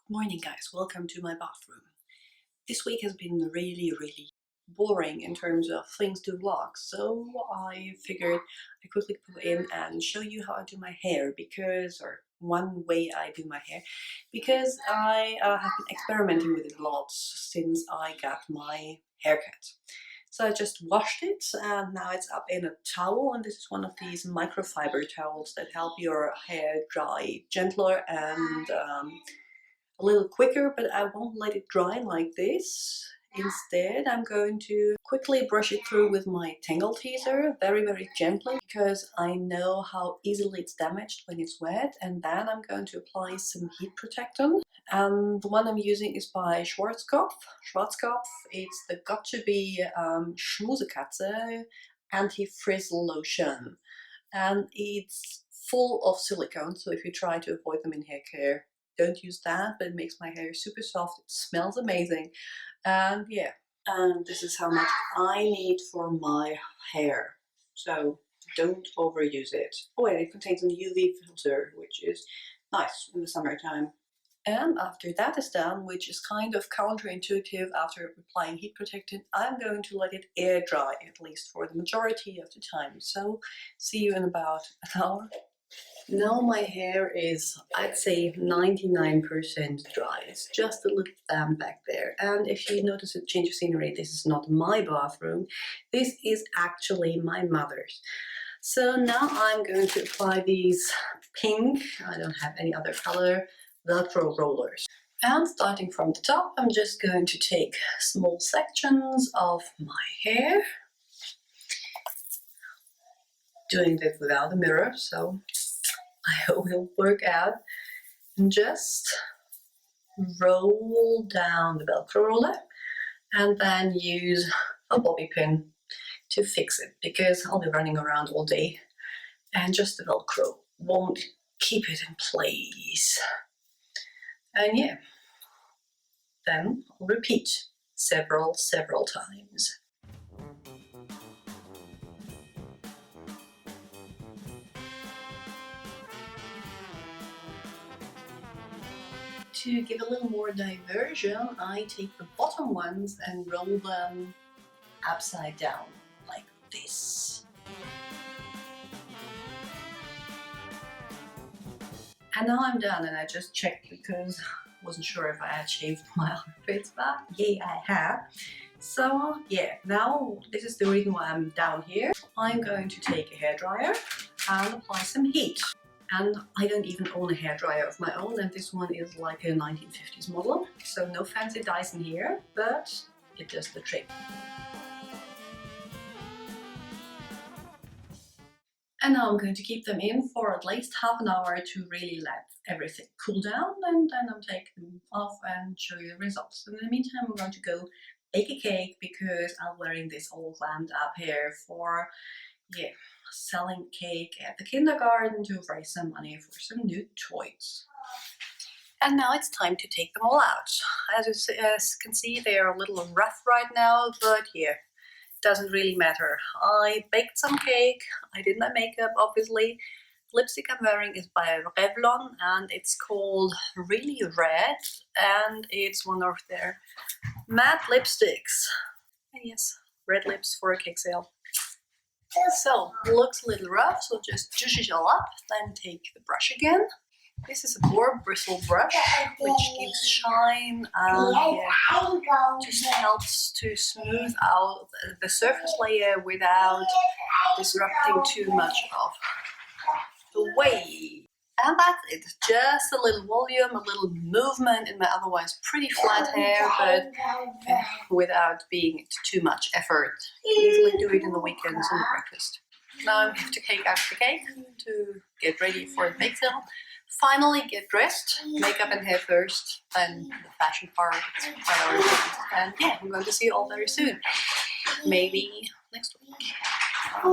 Morning guys, welcome to my bathroom. This week has been really boring in terms of things to vlog, so I figured I quickly go in and show you how I do my hair or one way I do my hair, because I have been experimenting with it a lot since I got my haircut. So I just washed it and now it's up in a towel, and this is one of these microfiber towels that help your hair dry gentler and a little quicker, but I won't let it dry like this. Instead, I'm going to quickly brush it through with my tangle teaser, very gently, because I know how easily it's damaged when it's wet. And then I'm going to apply some heat protectant. And the one I'm using is by Schwarzkopf. It's the Got2b Schmusekatze anti-frizz lotion. And it's full of silicone, so if you try to avoid them in hair care, don't use that, but it makes my hair super soft. It smells amazing. And yeah, and this is how much I need for my hair. So don't overuse it. Oh, and it contains an UV filter, which is nice in the summertime. And after that is done, which is kind of counterintuitive after applying heat protectant, I'm going to let it air dry, at least for the majority of the time. So see you in about an hour. Now my hair is, I'd say, 99% dry. It's just a little damp back there. And if you notice a change of scenery, this is not my bathroom. This is actually my mother's. So now I'm going to apply these pink, I don't have any other color, Velcro rollers. And starting from the top, I'm just going to take small sections of my hair. Doing that without a mirror, so I hope it'll work out. And just roll down the Velcro roller and then use a bobby pin to fix it, because I'll be running around all day and just the Velcro won't keep it in place. And yeah, then I'll repeat several times. To give a little more diversion, I take the bottom ones and roll them upside down, like this. And now I'm done, and I just checked because I wasn't sure if I had shaved my armpits, but yeah, I have. So yeah, now this is the reason why I'm down here. I'm going to take a hairdryer and apply some heat. And I don't even own a hairdryer of my own, and this one is like a 1950s model. So no fancy Dyson here, but it does the trick. And now I'm going to keep them in for at least half an hour to really let everything cool down, and then I'll take them off and show you the results. In the meantime, I'm going to go bake a cake, because I'm wearing this all glammed up hair for, yeah, selling cake at the kindergarten to raise some money for some new toys. And now it's time to take them all out. As you can see, they are a little rough right now, but yeah, doesn't really matter. I baked some cake, I did my makeup obviously. Lipstick I'm wearing is by Revlon and it's called Really Red, and it's one of their matte lipsticks. And yes, red lips for a cake sale. So, looks a little rough, so just zhuzh it all up, then take the brush again. This is a boar bristle brush, which gives shine and yeah, just helps to smooth out the surface layer without disrupting too much of the wave. And that's it, just a little volume, a little movement in my otherwise pretty flat hair, but without being too much effort. Easily do it in the weekends and breakfast. Now I'm going to take out the cake to get ready for the bake sale. Finally get dressed, makeup and hair first, then the fashion part is priority. And yeah, I'm going to see you all very soon. Maybe next week. Bye.